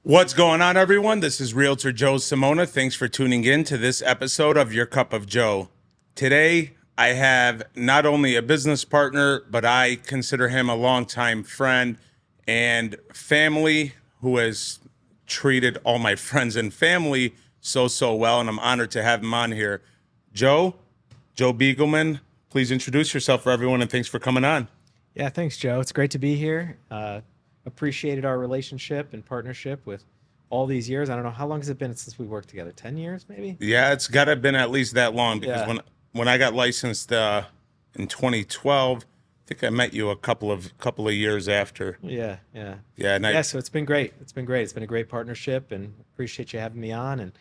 What's going on, everyone? This is Realtor Joe Samona. Thanks for tuning in to this episode of Your Cup of Joe. Today, I have not only a business partner, but I consider him a longtime friend and family who has treated all my friends and family so well, and I'm honored to have him on here. Joe Bigelman, please introduce yourself for everyone, and thanks for coming on. Yeah, thanks, Joe. It's great to be here. Appreciated our relationship and partnership with all these years. I don't know, how long has it been since we worked together? 10 years, maybe? Yeah, it's got to have been at least that long because Yeah. when I got licensed in 2012, I think I met you a couple of years after. Yeah, yeah. Yeah, and Yeah, so it's been great. It's been great. It's been a great partnership and appreciate you having me on. And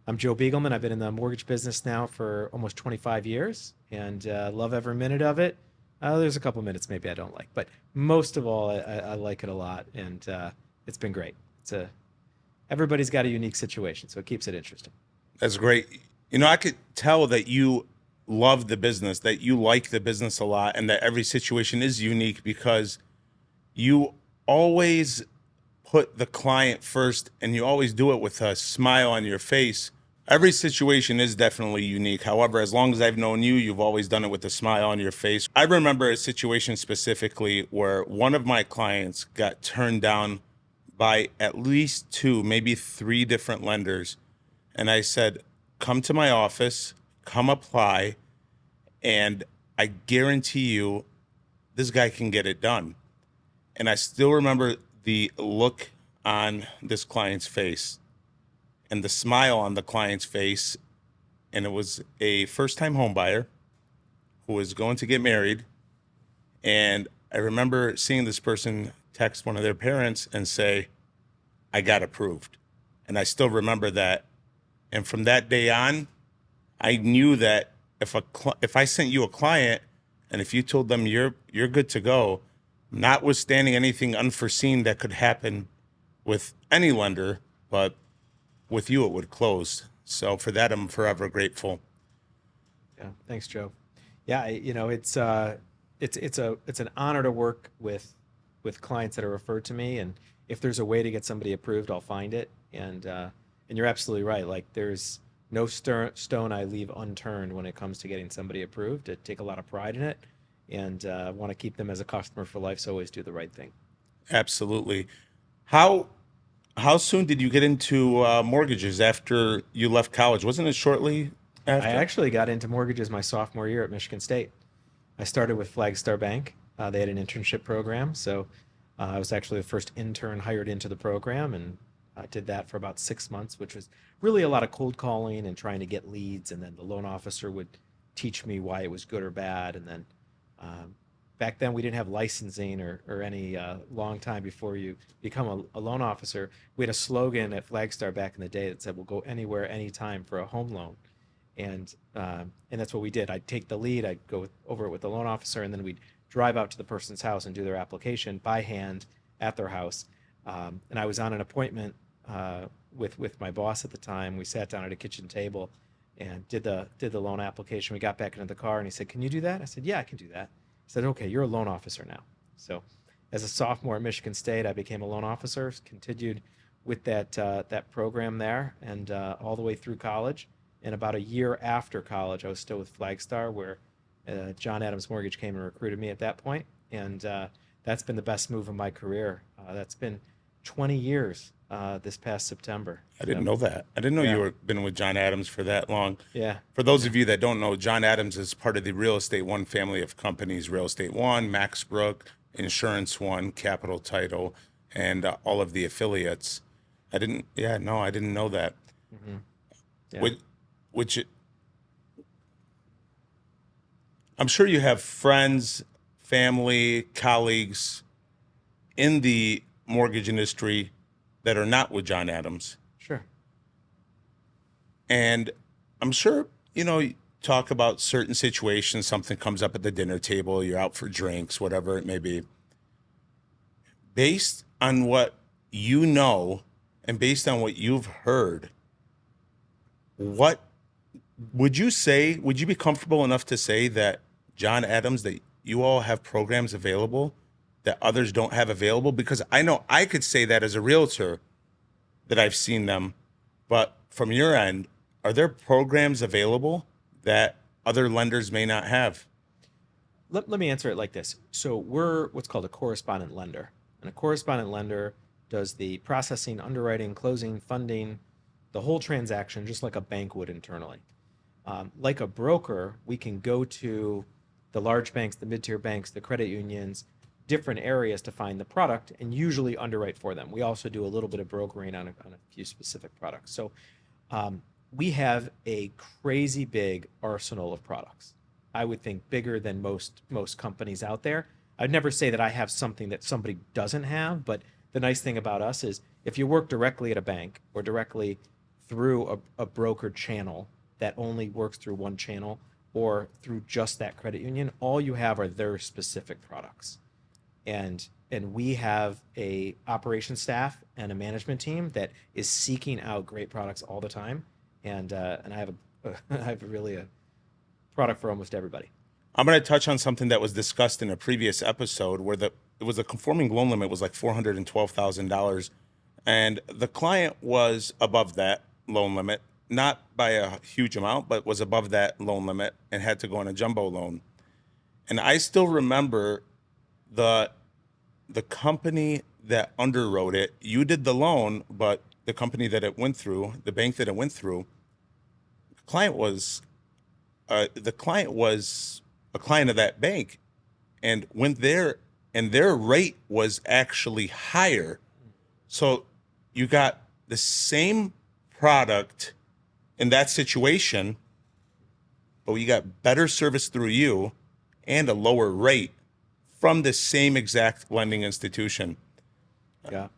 I'm Joe Bigelman. I've been in the mortgage business now for almost 25 years and love every minute of it. There's a couple minutes maybe I don't like, but most of all, I like it a lot, and it's been great. Everybody's got a unique situation, so it keeps it interesting. that's great. You know, I could tell that you love the business, that you like the business a lot, and that every situation is unique because you always put the client first and you always do it with a smile on your face. Every situation is definitely unique. However, as long as I've known you, you've always done it with a smile on your face. I remember a situation specifically where one of my clients got turned down by at least two, maybe three different lenders. And I said, come to my office, come apply, and I guarantee you this guy can get it done. And I still remember the look on this client's face and the smile on the client's face. And it was a first-time home buyer who was going to get married. And I remember seeing this person text one of their parents and say, I got approved. And I still remember that. And from that day on, I knew that if I sent you a client and if you told them you're good to go, notwithstanding anything unforeseen that could happen with any lender, but with you it would close. So for that, I'm forever grateful. Yeah, thanks, Joe. Yeah, it's an honor to work with clients that are referred to me, and if there's a way to get somebody approved, I'll find it. And you're absolutely right. Like, there's no stone I leave unturned when it comes to getting somebody approved. I take a lot of pride in it, and want to keep them as a customer for life. So always do the right thing. Absolutely. How how soon did you get into mortgages after you left college? Wasn't it shortly I after? actually got into mortgages my sophomore year at Michigan State. I started with Flagstar Bank. They had an internship program, so I was actually the first intern hired into the program, and I did that for about 6 months, which was really a lot of cold calling and trying to get leads. And then the loan officer would teach me why it was good or bad. And then back then we didn't have licensing or any long time before you become a loan officer. We had a slogan at Flagstar back in the day that said, "We'll go anywhere, anytime for a home loan." And that's what we did. I'd take the lead, I'd go over it with the loan officer, and then we'd drive out to the person's house and do their application by hand at their house. And I was on an appointment with my boss at the time. We sat down at a kitchen table and did the loan application. We got back into the car, and he said, "Can you do that?" I said, "Yeah, I can do that." He said, "Okay, you're a loan officer now." So, as a sophomore at Michigan State, I became a loan officer. Continued with that program there, and all the way through college. And about a year after college, I was still with Flagstar, where John Adams Mortgage came and recruited me at that point. And that's been the best move of my career. That's been 20 years this past September. I didn't So, know that. I didn't know you yeah, were been with John Adams for that long. yeah, For those of you that don't know, John Adams is part of the Real Estate One family of companies: Real Estate One, Max Brook, Insurance One, Capital Title, and all of the affiliates. Yeah, no, I didn't know that. hmm yeah. Which, which I'm sure you have friends, family, colleagues in the mortgage industry that are not with John Adams. Sure. And I'm sure, you talk about certain situations, something comes up at the dinner table, you're out for drinks, whatever it may be. Based on what you know and based on what you've heard, what would you be comfortable enough to say that John Adams, that you all have programs available that others don't have available? Because I know I could say that as a realtor, that I've seen them. But from your end, are there programs available that other lenders may not have? Let me answer it like this. So we're what's called a correspondent lender. And a correspondent lender does the processing, underwriting, closing, funding, the whole transaction, just like a bank would internally. Like a broker, we can go to the large banks, the mid-tier banks, the credit unions, different areas to find the product and usually underwrite for them. We also do a little bit of brokering on a few specific products. So um, we have a crazy big arsenal of products. I would think bigger than most companies out there. I'd never say that I have something that somebody doesn't have, but the nice thing about us is if you work directly at a bank or directly through a broker channel that only works through one channel or through just that credit union, all you have are their specific products. And we have a operation staff and a management team that is seeking out great products all the time. And I have I have really a product for almost everybody. I'm going to touch on something that was discussed in a previous episode where it was a conforming loan limit was like $412,000, and the client was above that loan limit, not by a huge amount, but was above that loan limit and had to go on a jumbo loan. And I still remember the the company that underwrote it. You did the loan, but the company that it went through, the bank that it went through, the client was the client was a client of that bank and went there, and their rate was actually higher. So you got the same product in that situation, but you got better service through you and a lower rate from the same exact lending institution. Yeah.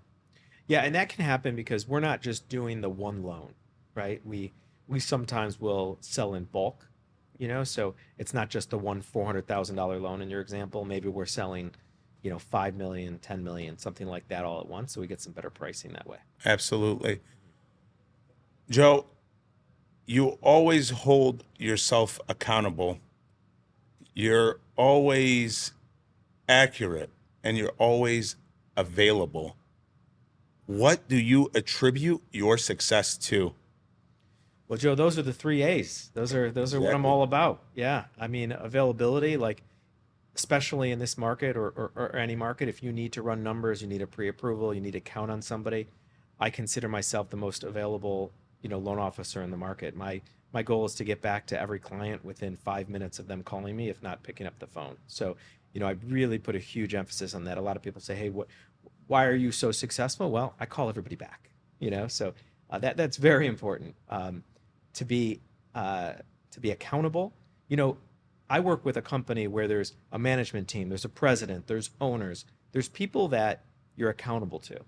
Yeah, and that can happen because we're not just doing the one loan, right? We sometimes will sell in bulk, so it's not just the one $400,000 loan in your example. Maybe we're selling, 5 million, 10 million, something like that all at once, so we get some better pricing that way. Absolutely. Joe, you always hold yourself accountable. You're always accurate and you're always available. What do you attribute your success to? Well, Joe, those are the three A's. Those are what I'm Exactly. all about. Yeah. I mean, availability, like especially in this market or any market, if you need to run numbers, you need a pre-approval, you need to count on somebody. I consider myself the most available, loan officer in the market. My goal is to get back to every client within 5 minutes of them calling me, if not picking up the phone. So, I really put a huge emphasis on that. A lot of people say, "Hey, why are you so successful?" Well, I call everybody back. So that's very important. To be to be accountable. You know, I work with a company where there's a management team, there's a president, there's owners, there's people that you're accountable to.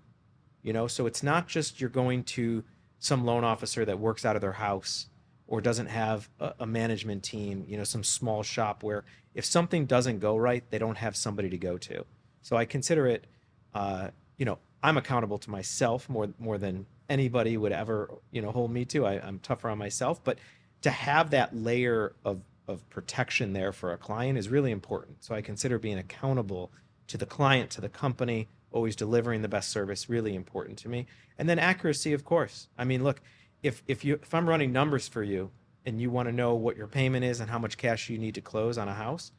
So it's not just you're going to some loan officer that works out of their house or doesn't have a management team, some small shop where if something doesn't go right, they don't have somebody to go to. So I consider it, I'm accountable to myself more than anybody would ever, hold me to. I'm tougher on myself, but to have that layer of protection there for a client is really important. So I consider being accountable to the client, to the company, always delivering the best service, really important to me. And then accuracy, of course. I mean, look, if I'm running numbers for you and you want to know what your payment is and how much cash you need to close on a house,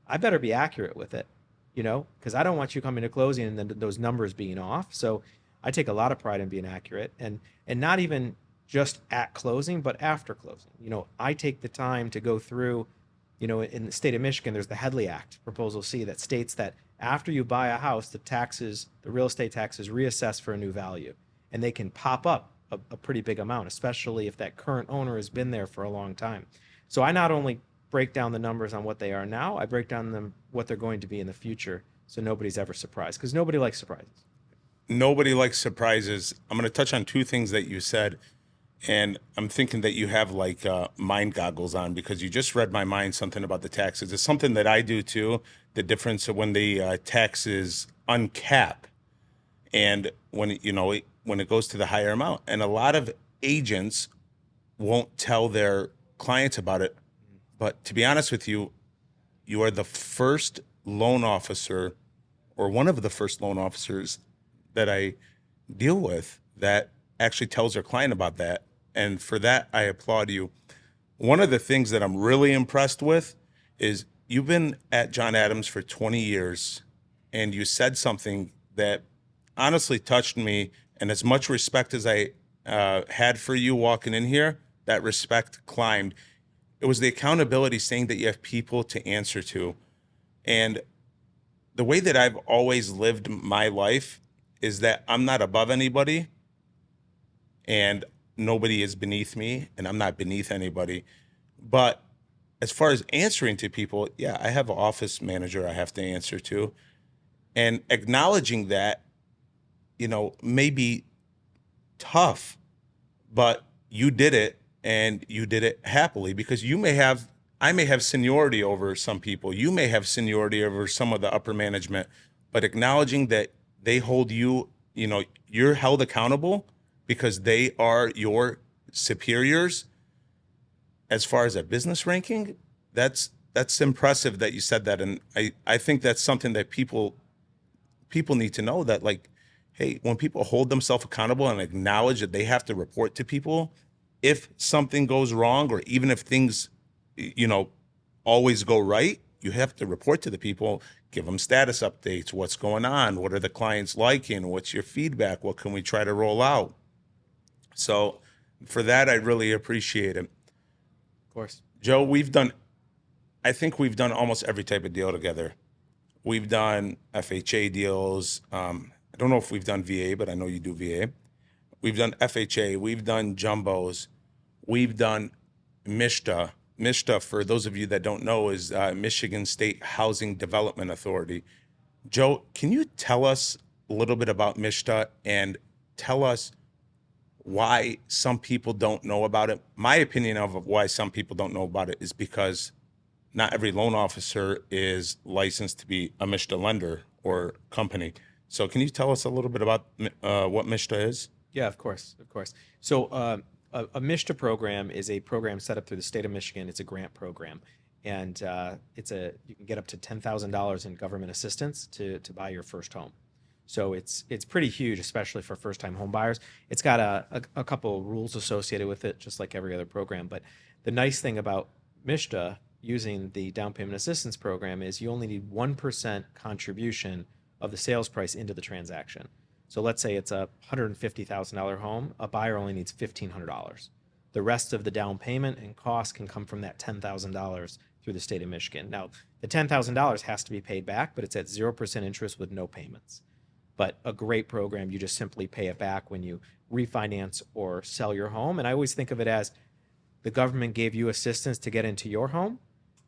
I better be accurate with it, because I don't want you coming to closing and then those numbers being off. So I take a lot of pride in being accurate and not even just at closing, but after closing. I take the time to go through, in the state of Michigan, there's the Headley Act, Proposal C, that states that after you buy a house, the real estate taxes reassess for a new value, and they can pop up a pretty big amount, especially if that current owner has been there for a long time. So I not only break down the numbers on what they are now, I break down them what they're going to be in the future, so nobody's ever surprised, because nobody likes surprises. Nobody likes surprises. I'm going to touch on two things that you said, and I'm thinking that you have like mind goggles on because you just read my mind something about the taxes. It's something that I do too. The difference of when the taxes uncap and when it goes to the higher amount, and a lot of agents won't tell their clients about it. But to be honest with you, you are the first loan officer or one of the first loan officers that I deal with that actually tells their client about that. And for that, I applaud you. One of the things that I'm really impressed with is you've been at John Adams for 20 years, and you said something that honestly touched me. And as much respect as I had for you walking in here, that respect climbed. It was the accountability, saying that you have people to answer to. And the way that I've always lived my life is that I'm not above anybody, and nobody is beneath me, and I'm not beneath anybody. But as far as answering to people, yeah, I have an office manager I have to answer to. And acknowledging that, may be tough, but you did it, and you did it happily, because I may have seniority over some people. You may have seniority over some of the upper management, but acknowledging that they hold you, you're held accountable because they are your superiors as far as a business ranking. That's impressive that you said that. And I think that's something that people need to know, that, like, hey, when people hold themselves accountable and acknowledge that they have to report to people if something goes wrong, or even if things, you know, always go right, you have to report to the people, give them status updates, what's going on, what are the clients liking, what's your feedback, what can we try to roll out. So for that, I really appreciate it. Of course. Joe, I think we've done almost every type of deal together. We've done FHA deals. I don't know if we've done VA, but I know you do VA. We've done FHA. We've done jumbos. We've done MISTA. MISTA, for those of you that don't know, is Michigan State Housing Development Authority. Joe, can you tell us a little bit about MISTA and tell us why some people don't know about it? My opinion of why some people don't know about it is because not every loan officer is licensed to be a MISTA lender or company. So can you tell us a little bit about what MISTA is? Yeah, of course, of course. So a MISTA program is a program set up through the state of Michigan. It's a grant program, and you can get up to $10,000 in government assistance to buy your first home. So it's pretty huge, especially for first-time home buyers. It's got a couple of rules associated with it, just like every other program. But the nice thing about MISTA using the down payment assistance program is you only need 1% contribution of the sales price into the transaction. So let's say it's a $150,000 home, a buyer only needs $1,500. The rest of the down payment and cost can come from that $10,000 through the state of Michigan. Now, the $10,000 has to be paid back, but it's at 0% interest with no payments. But a great program, you just simply pay it back when you refinance or sell your home. And I always think of it as the government gave you assistance to get into your home,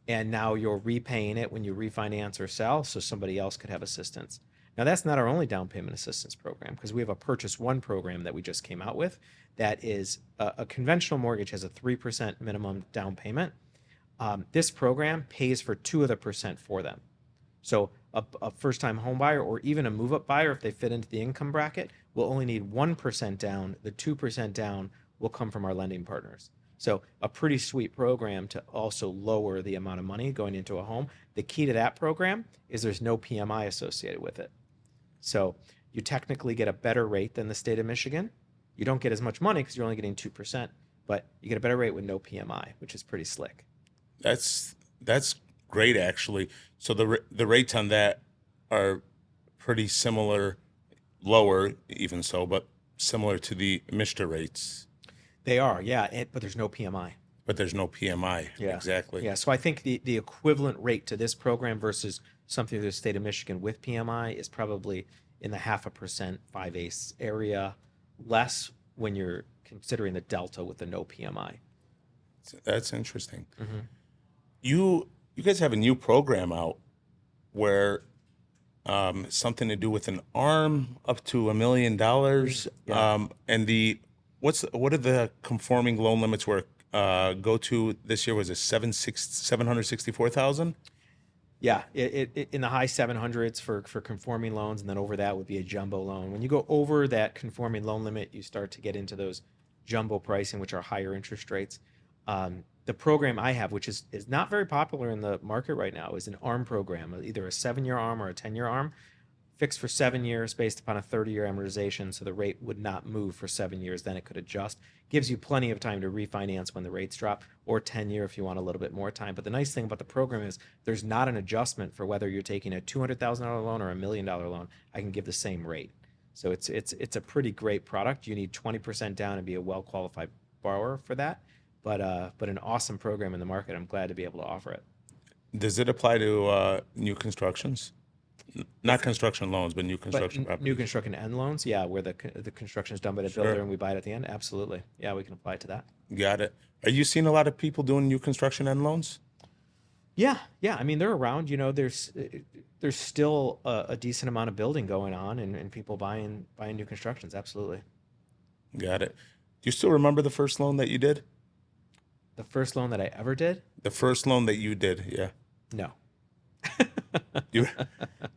and now you're repaying it when you refinance or sell, so somebody else could have assistance. Now, that's not our only down payment assistance program, because we have a Purchase One program that we just came out with. That is a conventional mortgage has a 3% minimum down payment. This program pays for 2% for them. So a first-time home buyer or even a move-up buyer, if they fit into the income bracket, will only need 1% down. The 2% down will come from our lending partners. So a pretty sweet program to also lower the amount of money going into a home. The key to that program is there's no PMI associated with it. So you technically get a better rate than the state of Michigan. You don't get as much money because you're only getting 2%, but you get a better rate with no PMI, which is pretty slick. That's great, actually. So the rates on that are pretty similar, lower even so, but similar to the MISTA rates. They are, yeah, but there's no PMI. But there's no PMI. Yeah. Exactly. Yeah, so I think the equivalent rate to this program versus something through the state of Michigan with PMI is probably in the 0.5%, 5/8 area, less when you're considering the delta with the no PMI. That's interesting. Mm-hmm. You guys have a new program out where something to do with an arm up to $1 million. Yeah. And what are the conforming loan limits where go to this year? Was it 764,000? Yeah, it in the high 700s for conforming loans, and then over that would be a jumbo loan. When you go over that conforming loan limit, you start to get into those jumbo pricing, which are higher interest rates. The program I have, which is not very popular in the market right now, is an ARM program, either a 7-year ARM or a 10-year ARM. fixed for 7 years based upon a 30-year amortization, so the rate would not move for 7 years. Then it could adjust. Gives you plenty of time to refinance when the rates drop, or 10-year if you want a little bit more time. But the nice thing about the program is there's not an adjustment for whether you're taking a $200,000 loan or $1 million loan. I can give the same rate. So it's a pretty great product. You need 20% down and be a well-qualified borrower for that. But an awesome program in the market. I'm glad to be able to offer it. Does it apply to new constructions? Not construction loans, but new But construction new properties. construction end loans, yeah, where the construction is done by the Sure. builder and we buy it at the end, absolutely. Yeah, we can apply to that. Got it. Are you seeing a lot of people doing new construction end loans? Yeah, yeah. I mean, they're around. There's still a decent amount of building going on, and people buying new constructions. Absolutely. Got it. Do you still remember the first loan that you did? The first loan that I ever did, The first loan that you did, yeah. no. Do you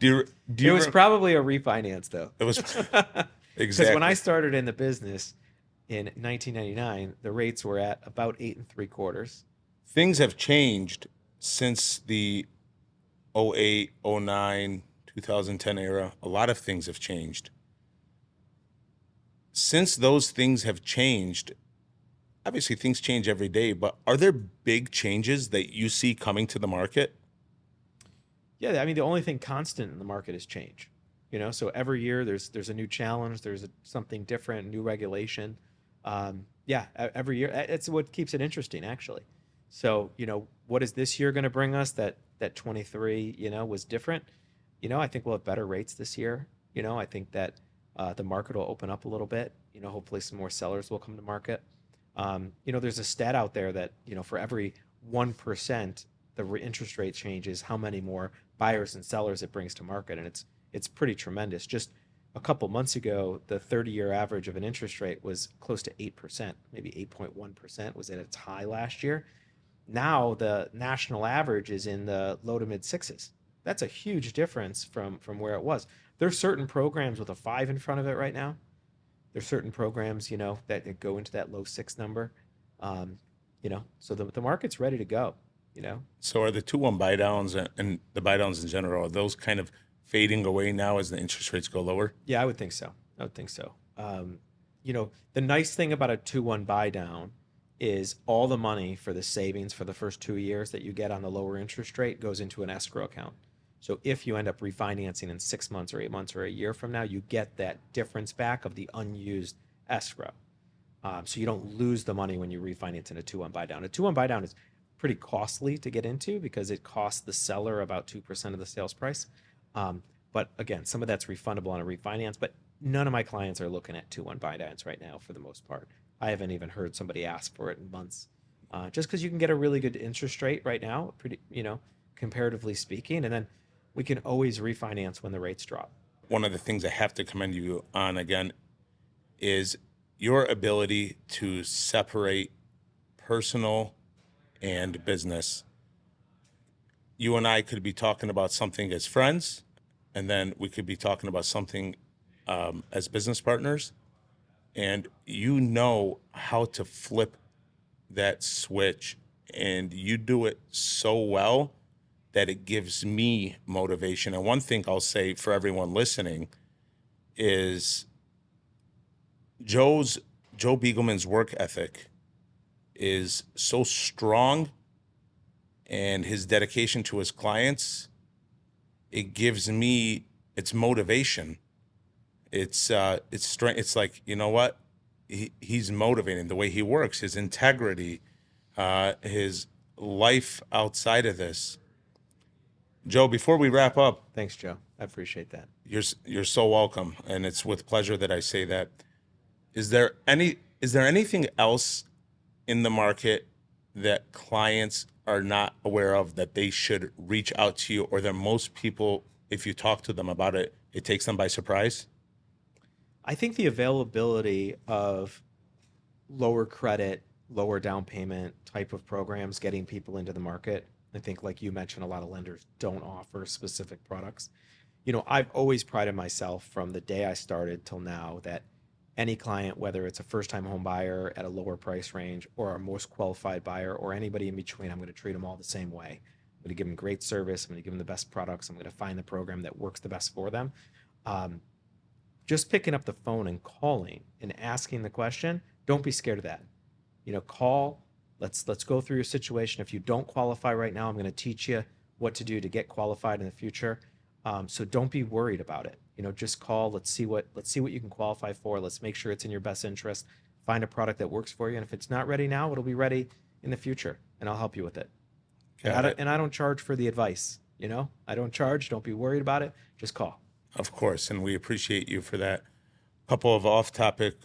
do you do It you was re- probably a refinance though, it was because exactly. when I started in the business in 1999, the rates were at about 8 3/4. Things have changed since the '08, '09, 2010 era. A lot of things have changed. Since those things have changed, obviously things change every day, but are there big changes that you see coming to the market? Yeah, I mean, the only thing constant in the market is change. So every year there's a new challenge, something different, new regulation. Yeah, every year it's what keeps it interesting, actually. So what is this year going to bring us that 23 was different? I think we'll have better rates this year. I think that the market will open up a little bit. Hopefully some more sellers will come to market. There's a stat out there that for every 1% interest rate changes, how many more buyers and sellers it brings to market, and it's pretty tremendous. Just a couple months ago, the 30-year average of an interest rate was close to 8%, maybe 8.1% was at its high last year. Now the national average is in the low to mid sixes. That's a huge difference from where it was. There's certain programs with a 5 in front of it right now. There's certain programs, that go into that low six number. So the market's ready to go. So are the 2-1 buy downs and the buy downs in general, are those kind of fading away now as the interest rates go lower? Yeah, I would think so. The nice thing about a 2-1 buy down is all the money for the savings for the first 2 years that you get on the lower interest rate goes into an escrow account. So if you end up refinancing in 6 months or 8 months or a year from now, you get that difference back of the unused escrow. So you don't lose the money when you refinance in a 2-1 buy down. A 2-1 buy down is pretty costly to get into because it costs the seller about 2% of the sales price. But again, some of that's refundable on a refinance, but none of my clients are looking at 2-1 buy downs right now for the most part. I haven't even heard somebody ask for it in months. Just because you can get a really good interest rate right now, pretty, comparatively speaking, and then we can always refinance when the rates drop. One of the things I have to commend you on again is your ability to separate personal and business. You and I could be talking about something as friends, and then we could be talking about something as business partners. And you know how to flip that switch, and you do it so well that it gives me motivation. And one thing I'll say for everyone listening is Joe Bigelman's work ethic is so strong, and his dedication to his clients, it gives me it's motivation. It's strength. It's like, you know what? He's motivating the way he works, his integrity, his life outside of this. Joe, before we wrap up, Thanks, Joe. I appreciate that. you're so welcome, and it's with pleasure that I say that. Is there anything else in the market that clients are not aware of that they should reach out to you, or that most people, if you talk to them about it, it takes them by surprise? I think the availability of lower credit, lower down payment type of programs getting people into the market. I think, like you mentioned, a lot of lenders don't offer specific products. I've always prided myself from the day I started till now that any client, whether it's a first-time home buyer at a lower price range or our most qualified buyer or anybody in between, I'm going to treat them all the same way. I'm going to give them great service. I'm going to give them the best products. I'm going to find the program that works the best for them. Just picking up the phone and calling and asking the question, don't be scared of that. Call. Let's go through your situation. If you don't qualify right now, I'm going to teach you what to do to get qualified in the future. So don't be worried about it. Just call. Let's see what you can qualify for. Let's make sure it's in your best interest. Find a product that works for you. And if it's not ready now, it'll be ready in the future, and I'll help you with it. And I don't charge for the advice. I don't charge. Don't be worried about it. Just call. Of course, and we appreciate you for that. Couple of off-topic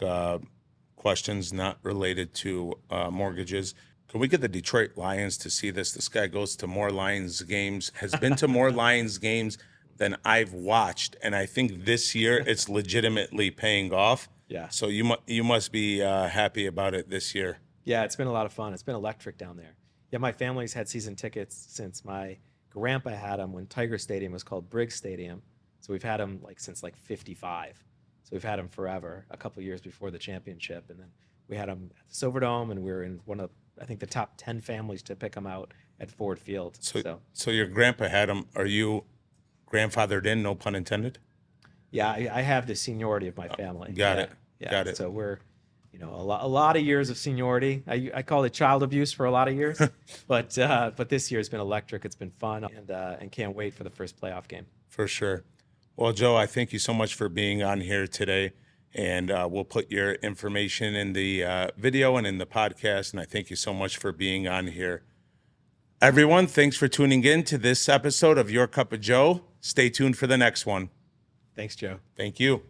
questions not related to mortgages. Can we get the Detroit Lions to see this? This guy goes to more Lions games, has been to more Lions games than I've watched, and I think this year it's legitimately paying off. Yeah. So you must be happy about it this year. Yeah, it's been a lot of fun. It's been electric down there. Yeah, my family's had season tickets since my grandpa had them when Tiger Stadium was called Briggs Stadium. So we've had them since 55. So we've had them forever, a couple of years before the championship. And then we had them at the Silverdome, and we were in one of, I think, the top 10 families to pick them out at Ford Field. So your grandpa had them. Are you grandfathered in, no pun intended? Yeah, I have the seniority of my family. Got it. Yeah. Got it. So we're, a lot of years of seniority. I call it child abuse for a lot of years, but this year has been electric. It's been fun, and can't wait for the first playoff game. For sure. Well, Joe, I thank you so much for being on here today, and we'll put your information in the video and in the podcast, and I thank you so much for being on here. Everyone, thanks for tuning in to this episode of Your Cup of Joe. Stay tuned for the next one. Thanks, Joe. Thank you.